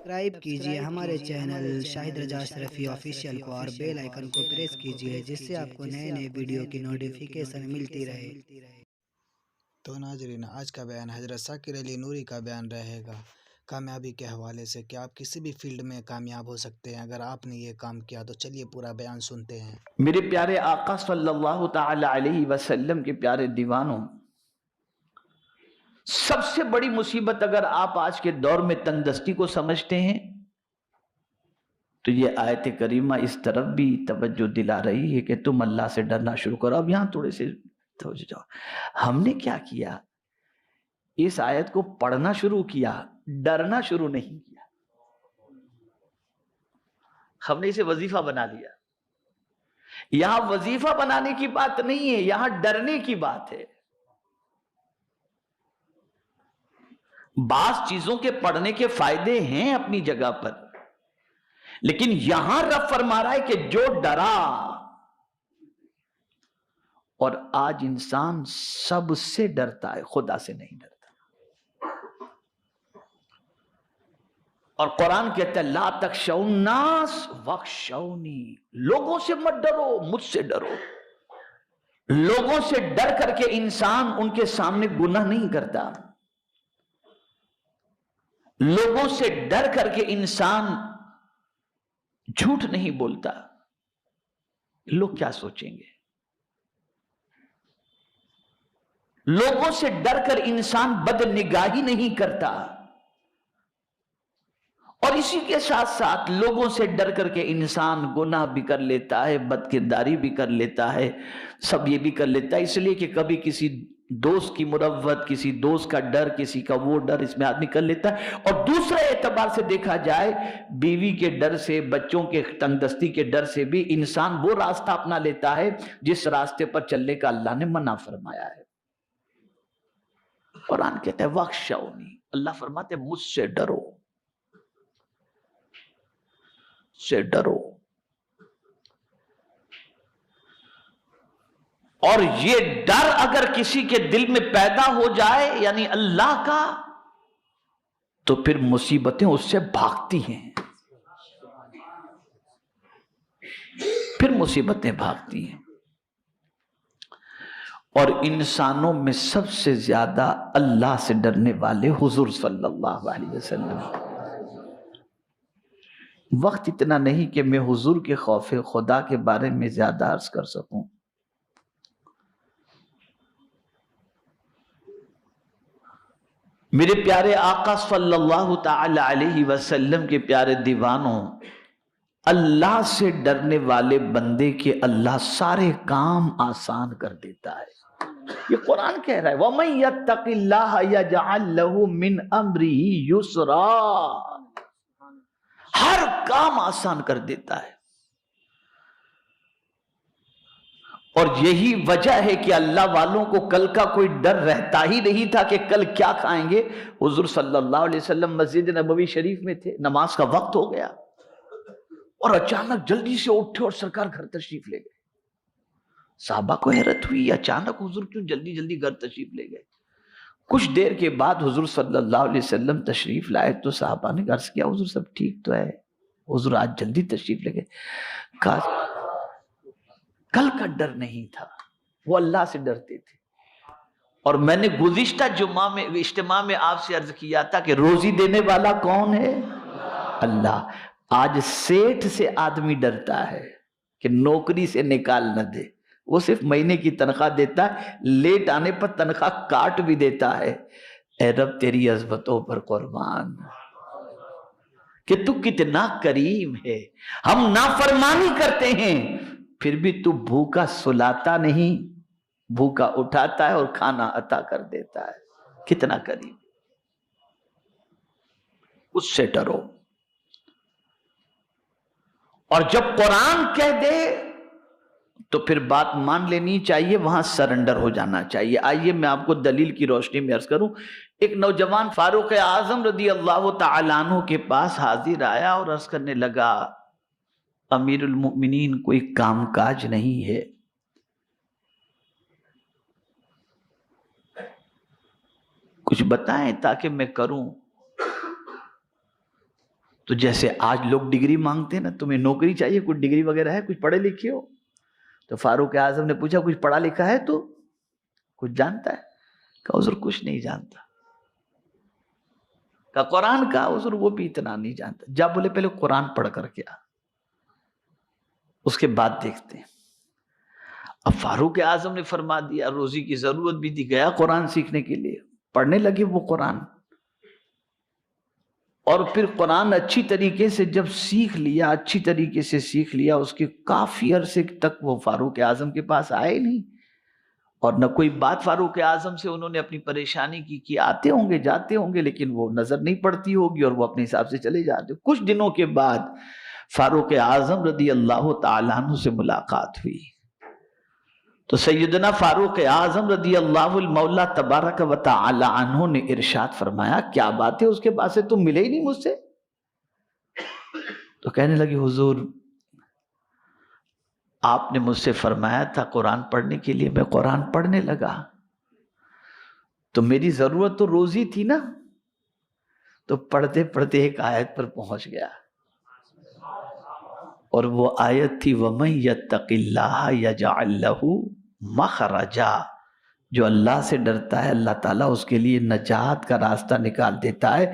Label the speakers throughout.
Speaker 1: Subscribe کیجئے ہمارے channel شاہد رجا اشرفی آفیشیل کو اور بیل آئیکن کو پریس کیجئے جس سے آپ کو نئے نئے ویڈیو کی نوٹیفیکیشن ملتی رہے۔
Speaker 2: تو ناظرین، آج کا بیان حضرت ذاکر علی نوری کا بیان رہے گا کامیابی کے حوالے سے کہ آپ کسی بھی فیلڈ میں کامیاب ہو سکتے ہیں اگر آپ نے یہ کام کیا۔ تو چلیے پورا بیان سنتے ہیں۔
Speaker 3: میرے پیارے آقا صلی اللہ تعالی علیہ وسلم کے پیارے دیوانوں، سب سے بڑی مصیبت اگر آپ آج کے دور میں تنگدستی کو سمجھتے ہیں تو یہ آیت کریمہ اس طرف بھی توجہ دلا رہی ہے کہ تم اللہ سے ڈرنا شروع کرو۔ اب یہاں تھوڑے سے توجہ جاؤ، ہم نے کیا کیا؟ اس آیت کو پڑھنا شروع کیا، ڈرنا شروع نہیں کیا۔ ہم نے اسے وظیفہ بنا لیا۔ یہاں وظیفہ بنانے کی بات نہیں ہے، یہاں ڈرنے کی بات ہے۔ بعض چیزوں کے پڑھنے کے فائدے ہیں اپنی جگہ پر، لیکن یہاں رب فرما رہا ہے کہ جو ڈرا، اور آج انسان سب سے ڈرتا ہے، خدا سے نہیں ڈرتا۔ اور قرآن کہتا ہے لا تخشوا الناس واخشونی، لوگوں سے مت ڈرو، مجھ سے ڈرو۔ لوگوں سے ڈر کر کے انسان ان کے سامنے گناہ نہیں کرتا، لوگوں سے ڈر کر کے انسان جھوٹ نہیں بولتا۔ لوگ کیا سوچیں گے؟ لوگوں سے ڈر کر انسان بد نگاہی نہیں کرتا، اور اسی کے ساتھ ساتھ لوگوں سے ڈر کر کے انسان گناہ بھی کر لیتا ہے، بد کرداری بھی کر لیتا ہے، سب یہ بھی کر لیتا ہے، اس لیے کہ کبھی کسی دوست کی مروت، کسی دوست کا ڈر، کسی کا وہ ڈر اس میں آدمی کر لیتا ہے۔ اور دوسرے اعتبار سے دیکھا جائے، بیوی کے ڈر سے، بچوں کے تنگدستی کے ڈر سے بھی انسان وہ راستہ اپنا لیتا ہے جس راستے پر چلنے کا اللہ نے منع فرمایا ہے۔ قرآن کہتا ہے واخشونی، اللہ فرماتے ہیں مجھ سے ڈرو، سے ڈرو۔ اور یہ ڈر اگر کسی کے دل میں پیدا ہو جائے یعنی اللہ کا، تو پھر مصیبتیں اس سے بھاگتی ہیں، پھر مصیبتیں بھاگتی ہیں۔ اور انسانوں میں سب سے زیادہ اللہ سے ڈرنے والے حضور صلی اللہ علیہ وسلم۔ وقت اتنا نہیں کہ میں حضور کے خوف خدا کے بارے میں زیادہ عرض کر سکوں۔ میرے پیارے آقا صلی اللہ تعالی علیہ وسلم کے پیارے دیوانوں، اللہ سے ڈرنے والے بندے کے اللہ سارے کام آسان کر دیتا ہے۔ یہ قرآن کہہ رہا ہے وَمَن يَتَّقِ اللَّهَ يَجْعَلْ لَهُ مِنْ أَمْرِهِ يُسْرًا، ہر کام آسان کر دیتا ہے۔ اور یہی وجہ ہے کہ اللہ والوں کو کل کا کوئی ڈر رہتا ہی نہیں تھا کہ کل کیا کھائیں گے۔ حضور صلی اللہ علیہ وسلم مسجد نبوی شریف میں تھے، نماز کا وقت ہو گیا، اور اچانک جلدی سے اٹھے اور سرکار گھر تشریف لے گئے۔ صحابہ کو حیرت ہوئی، اچانک حضور کیوں جلدی جلدی گھر تشریف لے گئے؟ کچھ دیر کے بعد حضور صلی اللہ علیہ وسلم تشریف لائے تو صحابہ نے عرض کیا حضور سب ٹھیک تو ہے؟ حضور آج جلدی تشریف لے گئے۔ کہا کل کا ڈر نہیں تھا، وہ اللہ سے ڈرتے تھے۔ اور میں نے گزشتہ جمعہ میں اجتماع میں آپ سے عرض کیا تھا کہ روزی دینے والا کون ہے؟ اللہ۔ آج سیٹھ سے آدمی ڈرتا ہے کہ نوکری سے نکال نہ دے، وہ صرف مہینے کی تنخواہ دیتا ہے، لیٹ آنے پر تنخواہ کاٹ بھی دیتا ہے۔ اے رب تیری عظمتوں پر قربان کہ تو کتنا کریم ہے، ہم نافرمانی کرتے ہیں پھر بھی تو بھوکا سلاتا نہیں، بھوکا اٹھاتا ہے اور کھانا عطا کر دیتا ہے، کتنا کریم۔ اس سے ڈرو۔ اور جب قرآن کہہ دے تو پھر بات مان لینی چاہیے، وہاں سرنڈر ہو جانا چاہیے۔ آئیے میں آپ کو دلیل کی روشنی میں عرض کروں۔ ایک نوجوان فاروق اعظم رضی اللہ تعالیٰ عنہ کے پاس حاضر آیا اور عرض کرنے لگا امیر المؤمنین کوئی کام کاج نہیں ہے، کچھ بتائیں تاکہ میں کروں۔ تو جیسے آج لوگ ڈگری مانگتے ہیں نا، تمہیں نوکری چاہیے، کچھ ڈگری وغیرہ ہے، کچھ پڑھے لکھے ہو؟ تو فاروق اعظم نے پوچھا کچھ پڑھا لکھا ہے تو کچھ جانتا ہے؟ کہا حضور کچھ نہیں جانتا۔ کہا قرآن کا؟ حضور وہ بھی اتنا نہیں جانتا۔ جا بولے پہلے قرآن پڑھ کر کے آ، اس کے بعد دیکھتے ہیں۔ اب فاروق اعظم نے فرما دیا، روزی کی ضرورت بھی تھی، گیا قرآن سیکھنے کے لیے، پڑھنے لگے وہ قرآن، اور پھر قرآن اچھی طریقے سے جب سیکھ لیا، اچھی طریقے سے سیکھ لیا، اس کے کافی عرصے تک وہ فاروق اعظم کے پاس آئے نہیں، اور نہ کوئی بات فاروق اعظم سے انہوں نے اپنی پریشانی کی آتے ہوں گے جاتے ہوں گے، لیکن وہ نظر نہیں پڑتی ہوگی اور وہ اپنے حساب سے چلے جاتے۔ کچھ دنوں کے بعد فاروق اعظم رضی اللہ تعالیٰ عنہ سے ملاقات ہوئی، تو سیدنا فاروق اعظم رضی اللہ المولا تبارک و تعالی عنہ نے ارشاد فرمایا، کیا بات ہے اس کے پاس سے تم ملے ہی نہیں مجھ سے؟ تو کہنے لگے حضور آپ نے مجھ سے فرمایا تھا قرآن پڑھنے کے لیے، میں قرآن پڑھنے لگا، تو میری ضرورت تو روزی تھی نا، تو پڑھتے پڑھتے ایک آیت پر پہنچ گیا، اور وہ آیت تھی وَمَن يَتَّقِ اللَّهَ يَجْعَلْ لَهُ مَخْرَجًا، جو اللہ سے ڈرتا ہے اللہ تعالیٰ اس کے لیے نجات کا راستہ نکال دیتا ہے۔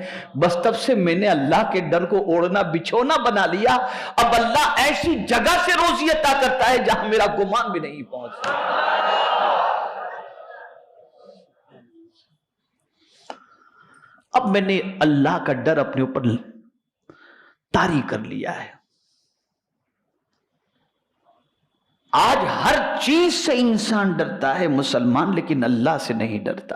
Speaker 3: بس تب سے میں نے اللہ کے ڈر کو اوڑھنا بچھونا بنا لیا، اب اللہ ایسی جگہ سے روزی عطا کرتا ہے جہاں میرا گمان بھی نہیں پہنچتا۔ اب میں نے اللہ کا ڈر اپنے اوپر طاری کر لیا ہے۔ آج ہر چیز سے انسان ڈرتا ہے مسلمان، لیکن اللہ سے نہیں ڈرتا۔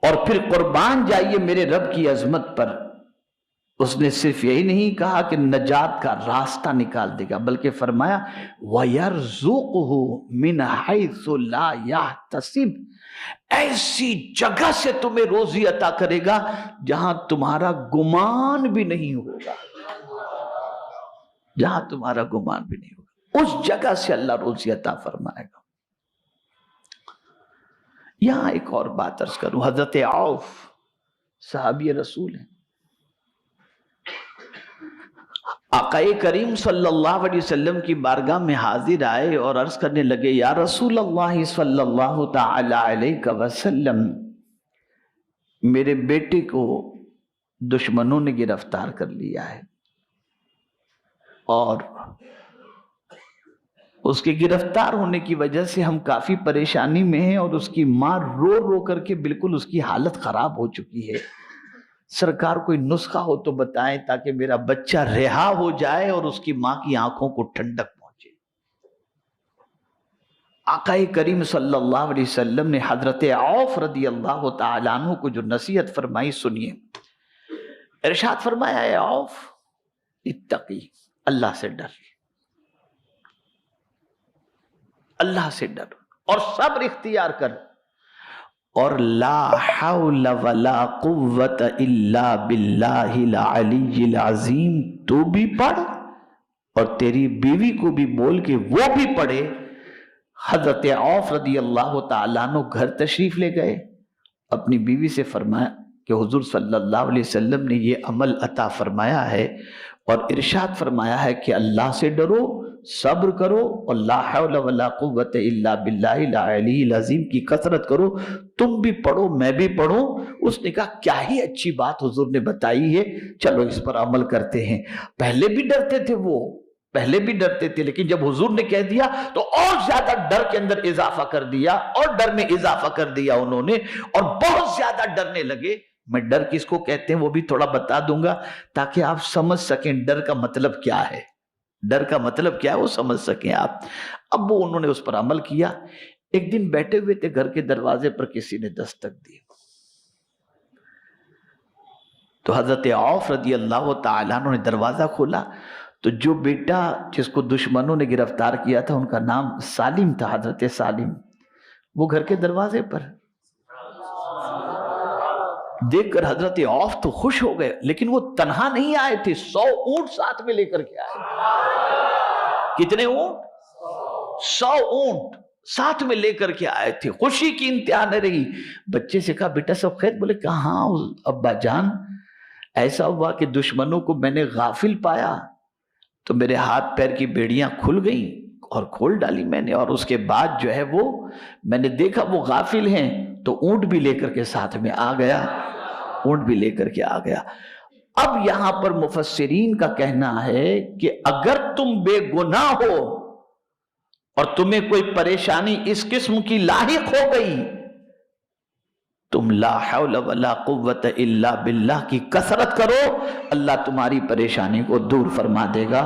Speaker 3: اور پھر قربان جائیے میرے رب کی عظمت پر، اس نے صرف یہی نہیں کہا کہ نجات کا راستہ نکال دے گا، بلکہ فرمایا وَيَرْزُقُهُ مِنْ حَيْثُ لَا يَحْتَسِبُ، ایسی جگہ سے تمہیں روزی عطا کرے گا جہاں تمہارا گمان بھی نہیں ہوگا، جہاں تمہارا گمان بھی نہیں ہوگا، اس جگہ سے اللہ روزی عطا فرمائے گا۔ یہاں ایک اور بات عرض کروں، حضرت عوف صحابی رسول ہیں، آقا کریم صلی اللہ علیہ وسلم کی بارگاہ میں حاضر آئے اور عرض کرنے لگے یا رسول اللہ صلی اللہ تعالی علیہ وسلم، میرے بیٹے کو دشمنوں نے گرفتار کر لیا ہے، اور اس کے گرفتار ہونے کی وجہ سے ہم کافی پریشانی میں ہیں، اور اس کی ماں رو رو کر کے بالکل اس کی حالت خراب ہو چکی ہے۔ سرکار کوئی نسخہ ہو تو بتائیں تاکہ میرا بچہ رہا ہو جائے اور اس کی ماں کی آنکھوں کو ٹھنڈک پہنچے۔ آقا کریم صلی اللہ علیہ وسلم نے حضرت عوف رضی اللہ تعالیٰ عنہ کو جو نصیحت فرمائی سنیے۔ ارشاد فرمایا اے عوف اتقی، اللہ سے ڈر، اللہ سے ڈر اور صبر اختیار کر، اور لا حول ولا قوت الا باللہ العلی العظیم تو بھی پڑھ، اور تیری بیوی کو بھی بول کے وہ بھی پڑھے۔ حضرت عوف رضی اللہ تعالیٰ عنہ گھر تشریف لے گئے، اپنی بیوی سے فرمایا کہ حضور صلی اللہ علیہ وسلم نے یہ عمل عطا فرمایا ہے، اور ارشاد فرمایا ہے کہ اللہ سے ڈرو، صبر کرو، اور لا حول ولا قوت الا باللہ العلی العظیم کی کثرت کرو، تم بھی پڑھو میں بھی پڑھوں۔ اس نے کہا کیا ہی اچھی بات حضور نے بتائی ہے، چلو اس پر عمل کرتے ہیں۔ پہلے بھی ڈرتے تھے وہ، پہلے بھی ڈرتے تھے، لیکن جب حضور نے کہہ دیا تو اور زیادہ ڈر کے اندر اضافہ کر دیا، اور ڈر میں اضافہ کر دیا انہوں نے، اور بہت زیادہ ڈرنے لگے۔ میں ڈر کس کو کہتے ہیں وہ بھی تھوڑا بتا دوں گا تاکہ آپ سمجھ سکیں ڈر کا مطلب کیا ہے، ڈر کا مطلب کیا ہے وہ سمجھ سکیں آپ۔ اب وہ انہوں نے اس پر عمل کیا۔ ایک دن بیٹھے ہوئے تھے، گھر کے دروازے پر کسی نے دستک دی، تو حضرت عوف رضی اللہ تعالیٰ عنہ نے دروازہ کھولا، تو جو بیٹا جس کو دشمنوں نے گرفتار کیا تھا ان کا نام سالم تھا، حضرت سالم، وہ گھر کے دروازے پر دیکھ کر حضرت عوف تو خوش ہو گئے، لیکن وہ تنہا نہیں آئے تھے، 100 اونٹ ساتھ میں لے کر کے آئے۔ کتنے اونٹ؟ 100 اونٹ ساتھ میں لے کر کے آئے تھے، خوشی کی انتہا نہ رہی۔ بچے سے کہا بیٹا سب خیر؟ بولے کہاں ابا جان، ایسا ہوا کہ دشمنوں کو میں نے غافل پایا تو میرے ہاتھ پیر کی بیڑیاں کھل گئیں اور کھول ڈالی میں نے، اور اس کے بعد جو ہے وہ میں نے دیکھا وہ غافل ہیں تو اونٹ بھی لے کر کے ساتھ میں آ گیا، اونٹ بھی لے کر کے آ گیا۔ اب یہاں پر مفسرین کا کہنا ہے کہ اگر تم بے گناہ ہو اور تمہیں کوئی پریشانی اس قسم کی لاحق ہو گئی، تم لا حول ولا قوت الا باللہ کی کثرت کرو، اللہ تمہاری پریشانی کو دور فرما دے گا۔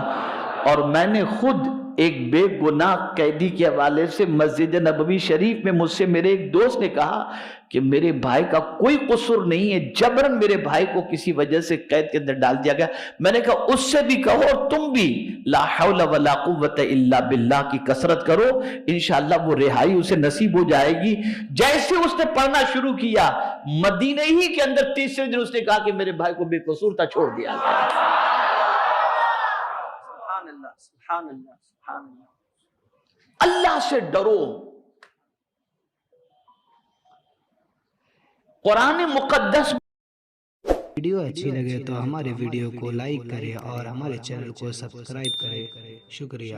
Speaker 3: اور میں نے خود ایک بے گناہ قیدی کے حوالے سے مسجد نبوی شریف میں مجھ سے میرے ایک دوست نے کہا کہ میرے بھائی کا کوئی قصور نہیں ہے، جبراً میرے بھائی کو کسی وجہ سے قید کے اندر ڈال دیا گیا۔ میں نے کہا اس سے بھی کہو اور تم بھی لا حول ولا قوت الا باللہ کی کثرت کرو، انشاءاللہ وہ رہائی اسے نصیب ہو جائے گی۔ جیسے اس نے پڑھنا شروع کیا، مدینہ ہی کے اندر تیسرے دن اس نے کہا کہ میرے بھائی کو بے قصور تھا، چھوڑ دیا گیا۔ سبحان اللہ، سبحان اللہ، سبحان اللہ۔ اللہ سے ڈرو۔ قرآن مقدس
Speaker 1: ویڈیو اچھی لگے تو ہمارے ویڈیو کو لائک کریں اور ہمارے چینل کو سبسکرائب کریں۔ شکریہ۔